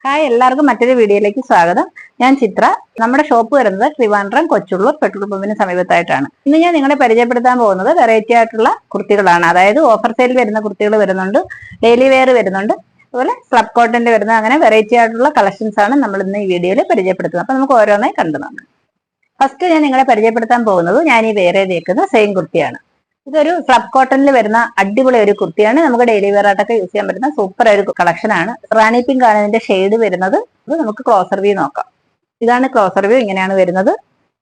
Hi, എല്ലാവർക്കും മറ്റൊരു വീഡിയോയിലേക്ക് സ്വാഗതം. ഞാൻ ചിത്ര. നമ്മുടെ ഷോപ്പ് വരുന്നത് ട്രിവാൻഡ്രം കൊച്ചുള്ളൂർ പെട്രോൾ പമ്പിന് സമീപത്തായിട്ടാണ്. ഇന്ന് ഞാൻ നിങ്ങളെ പരിചയപ്പെടുത്താൻ പോകുന്നത് വെറൈറ്റി ആയിട്ടുള്ള കുർത്തികളാണ്. അതായത് ഓഫർ സെയിൽ വരുന്ന കുർത്തികൾ വരുന്നുണ്ട്, ഡെയിലി വെയർ വരുന്നുണ്ട്, അതുപോലെ ക്ലബ് കോട്ടന്റെ വരുന്ന അങ്ങനെ വെറൈറ്റി ആയിട്ടുള്ള കളക്ഷൻസ് ആണ് നമ്മൾ ഇന്ന് ഈ വീഡിയോയിൽ പരിചയപ്പെടുത്തുന്നത്. അപ്പൊ നമുക്ക് ഓരോന്നായി കണ്ടു നോക്കാം. ഫസ്റ്റ് ഞാൻ നിങ്ങളെ പരിചയപ്പെടുത്താൻ പോകുന്നത് ഞാൻ ഈ വേറെ തേക്കുന്ന സെയിം കുർത്തിയാണ്. ഇതൊരു ക്ലബ് കോട്ടണിൽ വരുന്ന അടിപൊളി ഒരു കുർത്തിയാണ്. നമുക്ക് ഡെയിലി വെയർ ആയിട്ടൊക്കെ യൂസ് ചെയ്യാൻ പറ്റുന്ന സൂപ്പർ ഒരു കളക്ഷൻ ആണ്. റാണി പിങ്ക് ആണ് ഇതിന്റെ ഷെയ്ഡ് വരുന്നത്. ഇത് നമുക്ക് ക്ലോസർ വ്യൂ നോക്കാം. ഇതാണ് ക്ലോസർ വ്യൂ, ഇങ്ങനെയാണ് വരുന്നത്.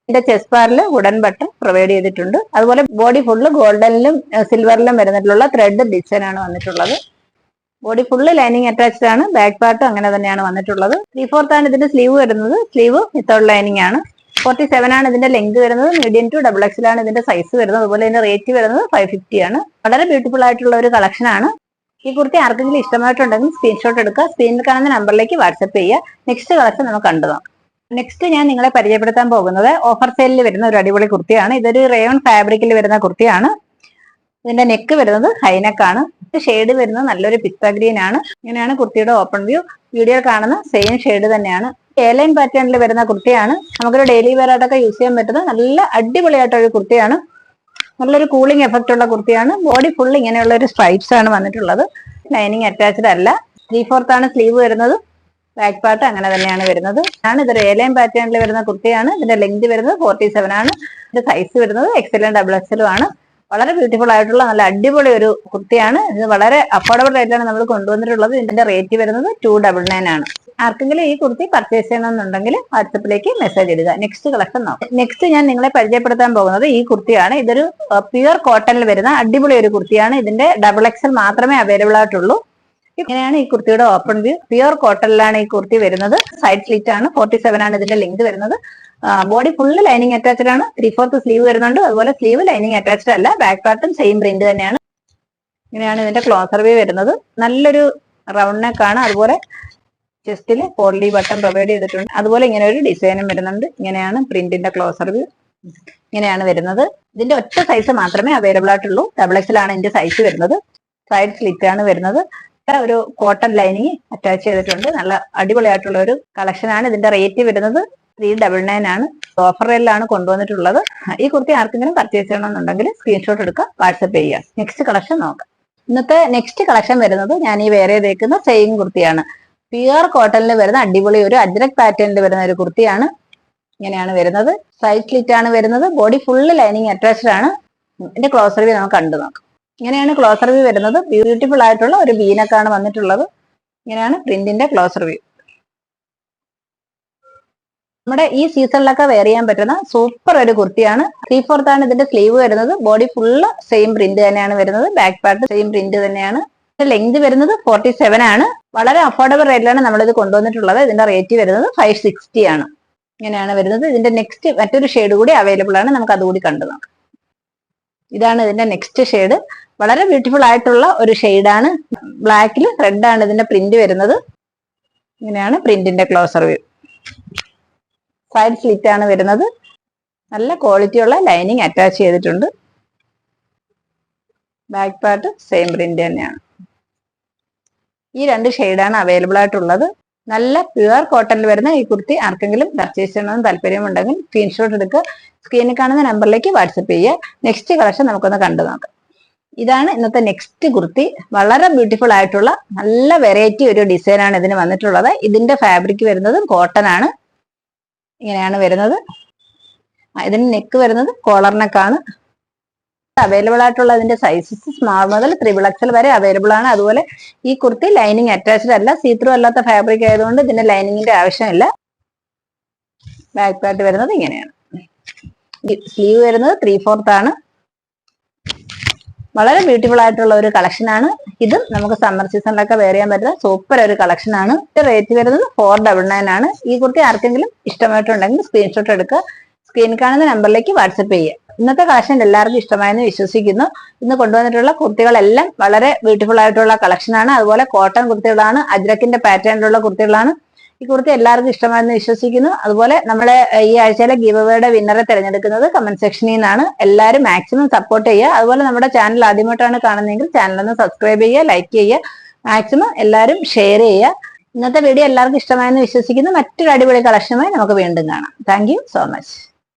ഇതിന്റെ ചെസ്റ്റ് ബാറിൽ വുഡൻ ബട്ടൺ പ്രൊവൈഡ് ചെയ്തിട്ടുണ്ട്. അതുപോലെ ബോഡി ഫുള്ള് ഗോൾഡനിലും സിൽവറിലും വരുന്നിട്ടുള്ള ത്രെഡ് ഡിസൈൻ ആണ് വന്നിട്ടുള്ളത്. ബോഡി ഫുള്ള് ലൈനിങ് അറ്റാച്ച്ഡ് ആണ്. ബാക്ക് പാർട്ട് അങ്ങനെ തന്നെയാണ് വന്നിട്ടുള്ളത്. 3/4 ആണ് ഇതിന്റെ സ്ലീവ് വരുന്നത്. സ്ലീവ് വിത്തൗട്ട് ലൈനിങ് ആണ്. 47 ആണ് ഇതിന്റെ ലെങ്ത് വരുന്നത്. മീഡിയം ടു ഡബിൾ എക്സൽ ആണ് ഇതിന്റെ സൈസ് വരുന്നത്. അതുപോലെ ഇതിന്റെ റേറ്റ് വരുന്നത് 550 ആണ്. വളരെ ബ്യൂട്ടിഫുൾ ആയിട്ടുള്ള ഒരു കളക്ഷൻ ആണ്. ഈ കുർത്തി ആർക്കെങ്കിലും ഇഷ്ടമായിട്ടുണ്ടെങ്കിൽ സ്ക്രീൻഷോട്ട് എടുക്കുക, സ്ക്രീനിൽ കാണുന്ന നമ്പറിലേക്ക് വാട്സ്ആപ്പ് ചെയ്യുക. നെക്സ്റ്റ് കളക്ഷൻ നമുക്ക് കണ്ടു നോക്കാം. നെക്സ്റ്റ് ഞാൻ നിങ്ങളെ പരിചയപ്പെടുത്താൻ പോകുന്നത് ഓഫർ സെയിലിൽ വരുന്ന ഒരു അടിപൊളി കുർത്തിയാണ്. ഇതൊരു റയോൺ ഫാബ്രിക്കിൽ വരുന്ന കുർത്തിയാണ്. ഇതിന്റെ നെക്ക് വരുന്നത് ഹൈനെക്കാണ്. ഷെയ്ഡ് വരുന്നത് നല്ലൊരു പിസ്ത ഗ്രീൻ ആണ്. ഇങ്ങനെയാണ് കുർത്തിയുടെ ഓപ്പൺ വ്യൂ. വീഡിയോ കാണുന്ന സെയിം ഷെയ്ഡ് തന്നെയാണ്. എയർലൈൻ പാറ്റേണിൽ വരുന്ന കുർത്തിയാണ്. നമുക്കൊരു ഡെയിലി വെയർ ആയിട്ടൊക്കെ യൂസ് ചെയ്യാൻ പറ്റുന്ന നല്ല അടിപൊളിയായിട്ടൊരു കുർത്തിയാണ്. നല്ലൊരു കൂളിംഗ് എഫക്റ്റ് ഉള്ള കുർത്തിയാണ്. ബോഡി ഫുൾ ഇങ്ങനെയുള്ള ഒരു സ്ട്രൈപ്സ് ആണ് വന്നിട്ടുള്ളത്. ലൈനിങ് അറ്റാച്ച്ഡ് അല്ല. 3/4 ആണ് സ്ലീവ് വരുന്നത്. ബാക്ക് പാർട്ട് അങ്ങനെ തന്നെയാണ് വരുന്നത്. ഇതൊരു എയർലൈൻ പാറ്റേണിൽ വരുന്ന കുർത്തിയാണ്. ഇതിന്റെ ലെങ്ത് വരുന്നത് 47 ആണ്. ഇതിന്റെ സൈസ് വരുന്നത് എക്സലും ഡബിൾ എക്സലും ആണ്. വളരെ ബ്യൂട്ടിഫുൾ ആയിട്ടുള്ള നല്ല അടിപൊളി ഒരു കുർത്തിയാണ്. ഇത് വളരെ അഫോർഡബിൾ റേറ്റിലാണ് നമ്മൾ കൊണ്ടുവന്നിട്ടുള്ളത്. ഇതിന്റെ റേറ്റ് വരുന്നത് 299 ആണ്. ആർക്കെങ്കിലും ഈ കുർത്തി പർച്ചേസ് ചെയ്യണമെന്നുണ്ടെങ്കിൽ വാട്സപ്പിലേക്ക് മെസ്സേജ് ഇടുക. നെക്സ്റ്റ് കളക്ഷൻ നോക്കാം. നെക്സ്റ്റ് ഞാൻ നിങ്ങളെ പരിചയപ്പെടുത്താൻ പോകുന്നത് ഈ കുർത്തിയാണ്. ഇതൊരു പ്യുവർ കോട്ടണിൽ വരുന്ന അടിപൊളി ഒരു കുർത്തിയാണ്. ഇതിന്റെ ഡബിൾ എക്സൽ മാത്രമേ അവൈലബിൾ ആയിട്ടുള്ളൂ. ഇങ്ങനെയാണ് ഈ കുർത്തിയുടെ ഓപ്പൺ വ്യൂ. പ്യുവർ കോട്ടണിലാണ് ഈ കുർത്തി വരുന്നത്. സൈഡ് സ്ലിറ്റ് ആണ്. 47 ആണ് ഇതിന്റെ ലെങ്ത് വരുന്നത്. ബോഡി ഫുള്ള് ലൈനിങ് അറ്റാച്ച്ഡ് ആണ്. 3/4 സ്ലീവ് വരുന്നുണ്ട്. അതുപോലെ സ്ലീവ് ലൈനിങ് അറ്റാച്ച്ഡ് അല്ല. ബാക്ക് പാർട്ടും സെയിം പ്രിന്റ് തന്നെയാണ്. ഇങ്ങനെയാണ് ഇതിന്റെ ക്ലോസർ വ്യൂ വരുന്നത്. നല്ലൊരു റൗണ്ട് നെക്ക് ആണ്. അതുപോലെ ചെസ്റ്റിൽ പോർലി ബട്ടൺ പ്രൊവൈഡ് ചെയ്തിട്ടുണ്ട്. അതുപോലെ ഇങ്ങനെ ഒരു ഡിസൈനും വരുന്നുണ്ട്. ഇങ്ങനെയാണ് പ്രിന്റിന്റെ ക്ലോസർ വ്യൂ. ഇങ്ങനെയാണ് വരുന്നത്. ഇതിന്റെ ഒറ്റ സൈസ് മാത്രമേ അവൈലബിൾ ആയിട്ടുള്ളൂ. ഡബിൾ എക്സൽ ആണ് ഇതിന്റെ സൈസ് വരുന്നത്. സൈഡ് സ്ലിറ്റ് ആണ് വരുന്നത്. ഒരു കോട്ടൺ ലൈനിങ് അറ്റാച്ച് ചെയ്തിട്ടുണ്ട്. നല്ല അടിപൊളിയായിട്ടുള്ള ഒരു കളക്ഷൻ ആണ്. ഇതിന്റെ റേറ്റ് വരുന്നത് 399 ആണ്. ഓഫർ റേറ്റിലാണ് കൊണ്ടുവന്നിട്ടുള്ളത്. ഈ കുർത്തി ആർക്കെങ്കിലും പർച്ചേസ് ചെയ്യണമെന്നുണ്ടെങ്കിൽ സ്ക്രീൻഷോട്ട് എടുക്കുക, വാട്സ്ആപ്പ് ചെയ്യുക. നെക്സ്റ്റ് കളക്ഷൻ നോക്കാം. ഇന്നത്തെ നെക്സ്റ്റ് കളക്ഷൻ വരുന്നത് ഞാൻ ഈ വേറെ തേക്കുന്ന സെയിം കുർത്തിയാണ്. പ്യുവർ കോട്ടണിൽ വരുന്ന അടിപൊളി ഒരു അജ്രക് പാറ്റേണിൽ വരുന്ന ഒരു കുർത്തിയാണ്. ഇങ്ങനെയാണ് വരുന്നത്. സൈഡ് സ്ലിറ്റ് ആണ് വരുന്നത്. ബോഡി ഫുള്ള് ലൈനിങ് അറ്റാച്ച്ഡ് ആണ്. ഇതിന്റെ ക്ലോസർ വ്യൂ നമുക്ക് കണ്ടു നോക്കാം. ഇങ്ങനെയാണ് ക്ലോസർ വ്യൂ വരുന്നത്. ബ്യൂട്ടിഫുൾ ആയിട്ടുള്ള ഒരു ബീനക്കാണ് വന്നിട്ടുള്ളത്. ഇങ്ങനെയാണ് പ്രിന്റിന്റെ ക്ലോസർ വ്യൂ. നമ്മുടെ ഈ സീസണിലൊക്കെ വെയർ ചെയ്യാൻ പറ്റുന്ന സൂപ്പർ ഒരു കുർത്തിയാണ്. 3/4 ആണ് ഇതിന്റെ സ്ലീവ് വരുന്നത്. ബോഡി ഫുള്ള് സെയിം പ്രിന്റ് തന്നെയാണ് വരുന്നത്. ബാക്ക് പാർട്ട് സെയിം പ്രിന്റ് തന്നെയാണ്. ലെങ്ത് വരുന്നത് 47 ആണ്. വളരെ അഫോർഡബിൾ റേറ്റിലാണ് നമ്മളിത് കൊണ്ടുവന്നിട്ടുള്ളത്. ഇതിന്റെ റേറ്റ് വരുന്നത് 560 ആണ്. ഇങ്ങനെയാണ് വരുന്നത്. ഇതിന്റെ നെക്സ്റ്റ് മറ്റൊരു ഷെയ്ഡ് കൂടി അവൈലബിൾ ആണ്. നമുക്ക് അതുകൂടി കണ്ടു നോക്കാം. ഇതാണ് ഇതിന്റെ നെക്സ്റ്റ് ഷെയ്ഡ്. വളരെ ബ്യൂട്ടിഫുൾ ആയിട്ടുള്ള ഒരു ഷെയ്ഡാണ്. ബ്ലാക്കിൽ റെഡ് ആണ് ഇതിന്റെ പ്രിന്റ് വരുന്നത്. ഇങ്ങനെയാണ് പ്രിന്റിന്റെ ക്ലോസർ വ്യൂ. സൈഡ് സ്ലിറ്റ് ആണ് വരുന്നത്. നല്ല ക്വാളിറ്റിയുള്ള ലൈനിങ് അറ്റാച്ച് ചെയ്തിട്ടുണ്ട്. ബാക്ക് പാർട്ട് സെയിം പ്രിന്റ് തന്നെയാണ്. ഈ രണ്ട് ഷെയ്ഡാണ് അവൈലബിൾ ആയിട്ടുള്ളത്. നല്ല പ്യുവർ കോട്ടണിൽ വരുന്ന ഈ കുർത്തി ആർക്കെങ്കിലും പർച്ചേസ് ചെയ്യണമെന്ന് താല്പര്യമുണ്ടെങ്കിൽ സ്ക്രീൻഷോട്ട് എടുക്കുക, സ്ക്രീനിൽ കാണുന്ന നമ്പറിലേക്ക് വാട്സപ്പ് ചെയ്യുക. നെക്സ്റ്റ് കളക്ഷൻ നമുക്കൊന്ന് കണ്ടു നോക്കാം. ഇതാണ് ഇന്നത്തെ നെക്സ്റ്റ് കുർത്തി. വളരെ ബ്യൂട്ടിഫുൾ ആയിട്ടുള്ള നല്ല വെറൈറ്റി ഒരു ഡിസൈൻ ആണ് ഇതിന് വന്നിട്ടുള്ളത്. ഇതിന്റെ ഫാബ്രിക് വരുന്നത് കോട്ടൺ ആണ്. ഇങ്ങനെയാണ് വരുന്നത്. ഇതിന് നെക്ക് വരുന്നത് കോളർ നെക്കാണ്. അവൈലബിൾ ആയിട്ടുള്ള ഇതിന്റെ സൈസസ് സ്മാൾ മുതൽ 3 XL വരെ അവൈലബിൾ ആണ്. അതുപോലെ ഈ കുർത്തി ലൈനിങ് അറ്റാച്ച്ഡ് അല്ല. സീത്രൂ അല്ലാത്ത ഫാബ്രിക് ആയതുകൊണ്ട് ഇതിന്റെ ലൈനിങ്ങിന്റെ ആവശ്യമില്ല. ബാക്ക് പാർട്ട് വരുന്നത് ഇങ്ങനെയാണ്. സ്ലീവ് വരുന്നത് 3/4 ആണ്. വളരെ ബ്യൂട്ടിഫുൾ ആയിട്ടുള്ള ഒരു കളക്ഷൻ ആണ്. ഇതും നമുക്ക് സമ്മർ സീസണിലൊക്കെ വെയർ ചെയ്യാൻ പറ്റുന്ന സൂപ്പർ ഒരു കളക്ഷൻ ആണ്. റേറ്റ് വരുന്നത് 499 ആണ്. ഈ കുർത്തി ആർക്കെങ്കിലും ഇഷ്ടമായിട്ടുണ്ടെങ്കിൽ സ്ക്രീൻഷോട്ട് എടുക്കുക, സ്ക്രീനിൽ കാണുന്ന നമ്പറിലേക്ക് വാട്സപ്പ് ചെയ്യുക. ഇന്നത്തെ കളക്ഷൻ എല്ലാവർക്കും ഇഷ്ടമായെന്ന് വിശ്വസിക്കുന്നു. ഇന്ന് കൊണ്ടുവന്നിട്ടുള്ള കുർത്തികളെല്ലാം വളരെ ബ്യൂട്ടിഫുൾ ആയിട്ടുള്ള കളക്ഷൻ ആണ്. അതുപോലെ കോട്ടൺ കുർത്തികളാണ്. അജ്രക്കിന്റെ പാറ്റേണിലുള്ള കുർത്തികളാണ്. ഈ കുർത്തി എല്ലാവർക്കും ഇഷ്ടമായെന്ന് വിശ്വസിക്കുന്നു. അതുപോലെ നമ്മളെ ഈ ആഴ്ചയിലെ ഗിവ് അവേയുടെ വിന്നറെ തിരഞ്ഞെടുക്കുന്നത് കമന്റ് സെക്ഷനിൽ നിന്നാണ്. എല്ലാവരും മാക്സിമം സപ്പോർട്ട് ചെയ്യുക. അതുപോലെ നമ്മുടെ ചാനൽ ആദ്യമായിട്ടാണ് കാണുന്നതെങ്കിൽ ചാനൽ ഒന്ന് സബ്സ്ക്രൈബ് ചെയ്യുക, ലൈക്ക് ചെയ്യുക, മാക്സിമം എല്ലാവരും ഷെയർ ചെയ്യുക. ഇന്നത്തെ വീഡിയോ എല്ലാവർക്കും ഇഷ്ടമായെന്ന് വിശ്വസിക്കുന്നു. മറ്റൊരു അടിപൊളി കളക്ഷനുമായി നമുക്ക് വീണ്ടും കാണാം. Thank you so much.